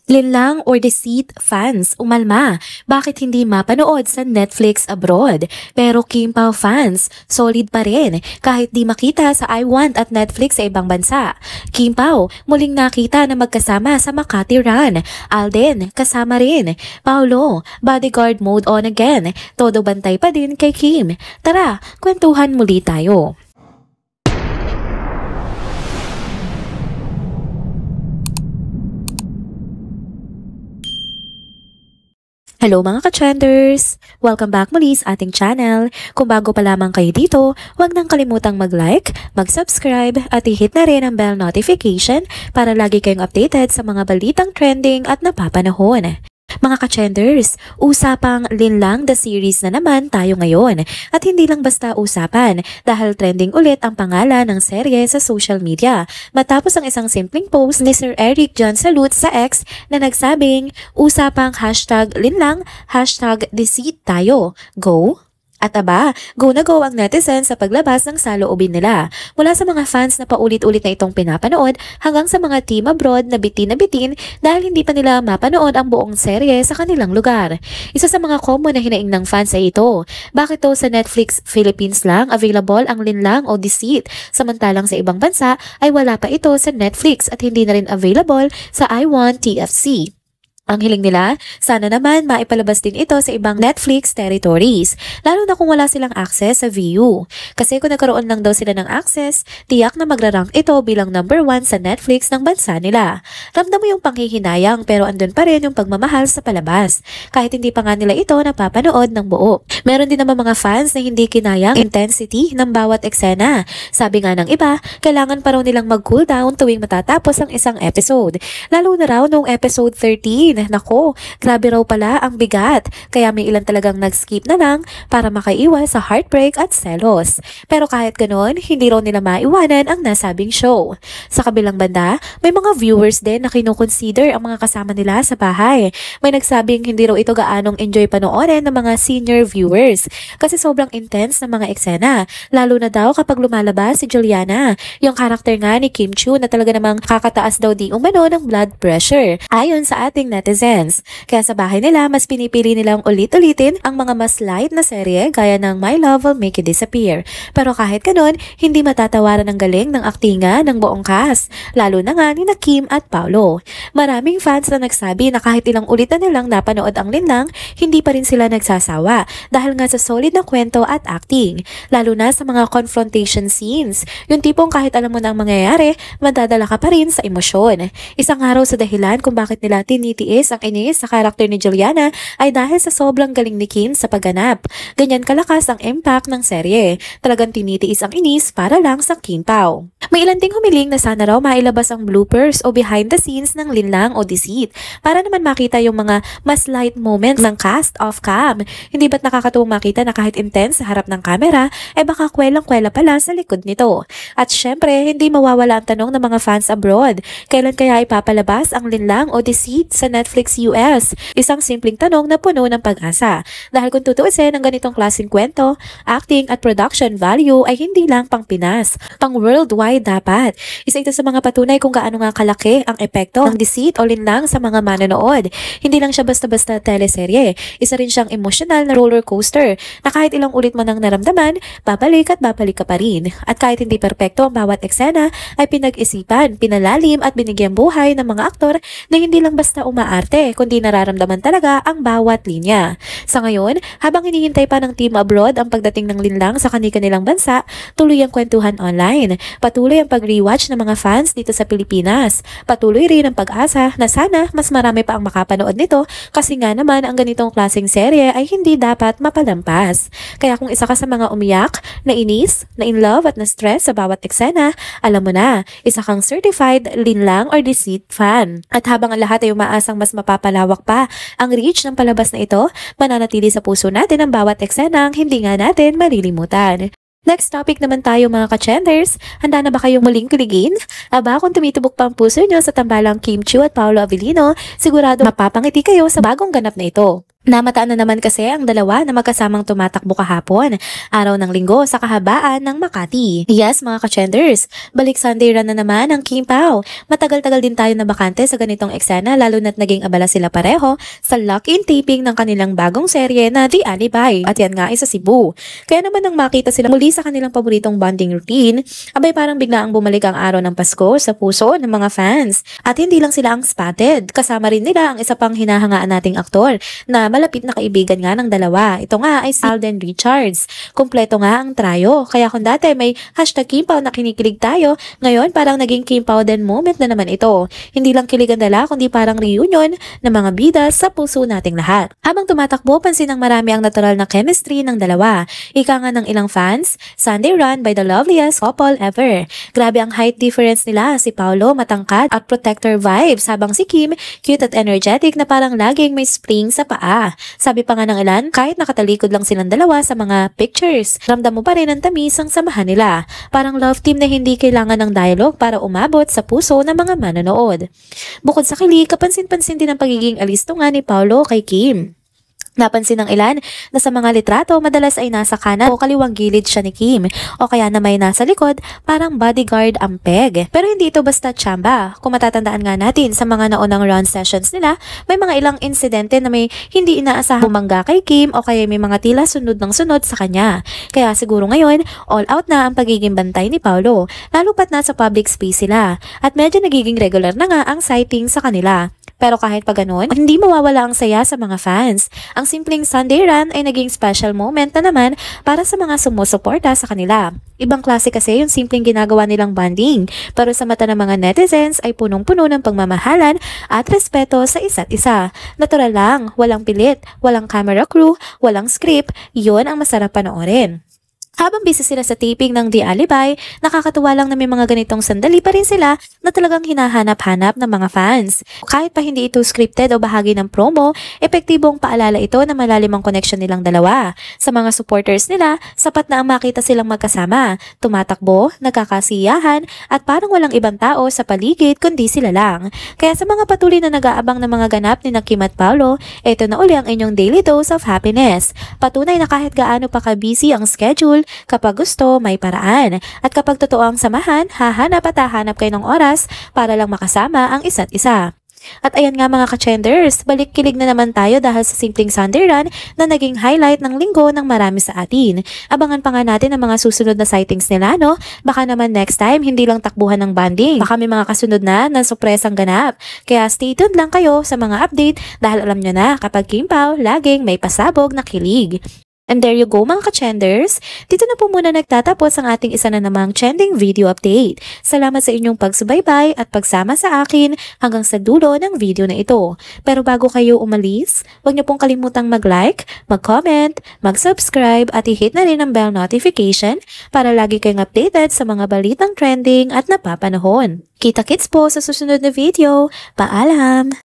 Linlang or Deceit fans umalma. Bakit hindi mapanood sa Netflix abroad? Pero Kim Pao fans, solid pa rin kahit di makita sa I Want at Netflix sa ibang bansa. Kim Pao muling nakita na magkasama sa Makati Run. Alden kasama rin. Paulo, bodyguard mode on again. Todo bantay pa din kay Kim. Tara, kwentuhan muli tayo. Hello mga ka-trenders! Welcome back muli sa ating channel. Kung bago pa lamang kayo dito, huwag nang kalimutang mag-like, mag-subscribe at i-hit na rin ang bell notification para lagi kayong updated sa mga balitang trending at napapanahon. Mga ka-trenders, usapang Linlang the series na naman tayo ngayon. At hindi lang basta usapan dahil trending ulit ang pangalan ng serye sa social media. Matapos ang isang simpleng post ni Sir Eric John Salute sa X na nagsabing, usapang #Linlang, #Deceit tayo. Go? At aba, go na go ang netizens sa paglabas ng saloobin nila. Mula sa mga fans na paulit-ulit na itong pinapanood hanggang sa mga team abroad na bitin dahil hindi pa nila mapanood ang buong serye sa kanilang lugar. Isa sa mga common na hinaing ng fans ay ito. Bakit to sa Netflix Philippines lang available ang Linlang o Deceit samantalang sa ibang bansa ay wala pa ito sa Netflix at hindi na rin available sa I Want TFC? Ang hiling nila, sana naman maipalabas din ito sa ibang Netflix territories, lalo na kung wala silang access sa VU. Kasi kung nagkaroon lang daw sila ng access, tiyak na magrarank ito bilang number 1 sa Netflix ng bansa nila. Ramdam mo yung panghihinayang pero andun pa rin yung pagmamahal sa palabas, kahit hindi pa nga nila ito napapanood ng buo. Meron din naman mga fans na hindi kinayang intensity ng bawat eksena. Sabi nga ng iba, kailangan pa raw nilang mag-cool down tuwing matatapos ang isang episode. Lalo na raw noong episode 13. Nako, grabe raw pala ang bigat. Kaya may ilan talagang nag-skip na lang para makaiwas sa heartbreak at selos. Pero kahit ganon, hindi raw nila maiwanan ang nasabing show. Sa kabilang banda, may mga viewers din na kinukonsider ang mga kasama nila sa bahay. May nagsabing hindi raw ito gaanong enjoy panoorin ng mga senior viewers kasi sobrang intense ng mga eksena. Lalo na daw kapag lumalabas si Juliana, yung karakter nga ni Kim Chu na talaga namang kakataas daw di umano ng blood pressure. Ayon sa ating netizens. Kaya sa bahay nila, mas pinipili nilang ulit-ulitin ang mga mas light na serye gaya ng My Love Will Make You Disappear. Pero kahit ganun, hindi matatawaran ang galing ng aktinga ng buong cast, lalo na nga ni Kim at Paulo. Maraming fans na nagsabi na kahit ilang ulit na nilang napanood ang Linlang, hindi pa rin sila nagsasawa dahil nga sa solid na kwento at acting, lalo na sa mga confrontation scenes. Yung tipong kahit alam mo na ang mangyayari, madadala ka pa rin sa emosyon. Isang araw sa dahilan kung bakit nila tinitiis ang inis sa karakter ni Juliana ay dahil sa sobrang galing ni Kim sa pagganap. Ganyan kalakas ang impact ng serye. Talagang tinitiis ang inis para lang sa Kim Pao. May ilan ding humiling na sana raw mailabas ang bloopers o behind the scenes ng Linlang o Deceit para naman makita yung mga mas light moments ng cast off cam. Hindi ba't nakakatuwang makita na kahit intense sa harap ng camera ay baka kwelang-kwela pala sa likod nito. At syempre, hindi mawawala ang tanong ng mga fans abroad. Kailan kaya ipapalabas ang Linlang o Deceit sa Netflix US? Isang simpleng tanong na puno ng pag-asa. Dahil kung tutuusin ang ganitong klaseng kwento, acting at production value ay hindi lang pang Pinas, pang worldwide dapat. Isa ito sa mga patunay kung gaano nga kalaki ang epekto ng Deceit o Linlang sa mga manonood. Hindi lang siya basta-basta teleserye. Isa rin siyang emotional na roller coaster na kahit ilang ulit mo nang naramdaman, babalik at babalik ka pa rin. At kahit hindi perpekto ang bawat eksena, ay pinag-isipan, pinalalim at binigyang buhay ng mga aktor na hindi lang basta umaarte, kundi nararamdaman talaga ang bawat linya. Sa ngayon, habang hinihintay pa ng team abroad ang pagdating ng Linlang sa kanilang bansa, tuloy ang kwentuhan online. Patuloy ang pag-rewatch ng mga fans dito sa Pilipinas. Patuloy rin ang pag-asa na sana mas marami pa ang makapanood nito kasi nga naman ang ganitong klaseng serye ay hindi dapat mapalampas. Kaya kung isa ka sa mga umiyak, nainis, na in love at na-stress sa bawat eksena, alam mo na, isa kang certified Linlang or Deceit fan. At habang ang lahat ay umaasang mas mapapalawak pa ang reach ng palabas na ito, mananatili sa puso natin ang bawat eksenang hindi nga natin malilimutan. Next topic naman tayo mga ka-trenders. Handa na ba kayong muling kiligin? Aba, kung tumitubok pa ang puso nyo sa tambalang Kim Chu at Paolo Avellino, sigurado mapapangiti kayo sa bagong ganap na ito. Namataan na naman kasi ang dalawa na magkasamang tumatakbo kahapon, araw ng linggo sa kahabaan ng Makati. Yes mga ka-chenders, balik Sunday run na naman ang Kim Pao. Matagal-tagal din tayo na bakante sa ganitong eksena lalo na't naging abala sila pareho sa lock-in taping ng kanilang bagong serye na The Alibi. At yan nga ay sa Cebu. Kaya naman nang makita sila muli sa kanilang paboritong bonding routine, abay parang biglaang bumalik ang araw ng Pasko sa puso ng mga fans. At hindi lang sila ang spotted, kasama rin nila ang isa pang hinahangaan nating aktor na malapit na kaibigan nga ng dalawa. Ito nga ay si Alden Richards. Kumpleto nga ang trayo. Kaya kung dati may #Kimpaw na kinikilig tayo, ngayon parang naging Kimpaw din moment na naman ito. Hindi lang kilig ang dala, kundi parang reunion ng mga bida sa puso nating lahat. Habang tumatakbo, pansin ng marami ang natural na chemistry ng dalawa. Ika nga ng ilang fans, Sunday run by the loveliest couple ever. Grabe ang height difference nila. Si Paolo matangkad at protector vibes, habang si Kim cute at energetic na parang laging may spring sa paa. Sabi pa nga ng ilan, kahit nakatalikod lang silang dalawa sa mga pictures, ramdam mo pa rin ang tamis ang samahan nila. Parang love team na hindi kailangan ng dialogue para umabot sa puso ng mga manonood. Bukod sa kilig, kapansin-pansin din ang pagiging alisto nga ni Paolo kay Kim. Napansin ng ilan na sa mga litrato madalas ay nasa kanan o kaliwang gilid siya ni Kim o kaya na may nasa likod parang bodyguard ang peg. Pero hindi ito basta tsamba. Kung matatandaan nga natin sa mga naunang run sessions nila, may mga ilang insidente na may hindi inaasahang bumangga kay Kim o kaya may mga tila sunod ng sunod sa kanya. Kaya siguro ngayon, all out na ang pagiging bantay ni Paolo, lalo pat nasa public space sila at medyo nagiging regular na nga ang sighting sa kanila. Pero kahit pa ganun, hindi mawawala ang saya sa mga fans. Ang simpleng Sunday run ay naging special moment na naman para sa mga sumusuporta sa kanila. Ibang klase kasi yung simpleng ginagawa nilang bonding, pero sa mata ng mga netizens ay punong-puno ng pagmamahalan at respeto sa isa't isa. Natural lang, walang pilit, walang camera crew, walang script, yun ang masarap panoorin. Habang busy sila sa taping ng The Alibi, nakakatuwa lang na may mga ganitong sandali pa rin sila na talagang hinahanap-hanap ng mga fans. Kahit pa hindi ito scripted o bahagi ng promo, epektibong paalala ito na malalim ang connection nilang dalawa. Sa mga supporters nila, sapat na ang makita silang magkasama, tumatakbo, nagkakasiyahan, at parang walang ibang tao sa paligid kundi sila lang. Kaya sa mga patuloy na nag-aabang ng mga ganap ni Kim at Paolo, ito na uli ang inyong daily dose of happiness. Patunay na kahit gaano pa ka-busy ang schedule, kapag gusto, may paraan. At kapag totoo ang samahan, hahanap at hahanap kayo ng oras para lang makasama ang isa't isa. At ayan nga mga ka-chenders, balik kilig na naman tayo dahil sa simpleng Sunday run na naging highlight ng linggo ng marami sa atin. Abangan pa nga natin ang mga susunod na sightings nila, no? Baka naman next time, hindi lang takbuhan ng banding. Baka may mga kasunod na sorpresang ganap. Kaya stay tuned lang kayo sa mga update dahil alam nyo na kapag Kim Pao, laging may pasabog na kilig. And there you go mga ka-chenders, dito na po muna nagtatapos ang ating isa na namang trending video update. Salamat sa inyong pagsubaybay at pagsama sa akin hanggang sa dulo ng video na ito. Pero bago kayo umalis, huwag niyo pong kalimutang mag-like, mag-comment, mag-subscribe at i-hit na rin ang bell notification para lagi kayong updated sa mga balitang trending at napapanahon. Kita-kits po sa susunod na video. Paalam!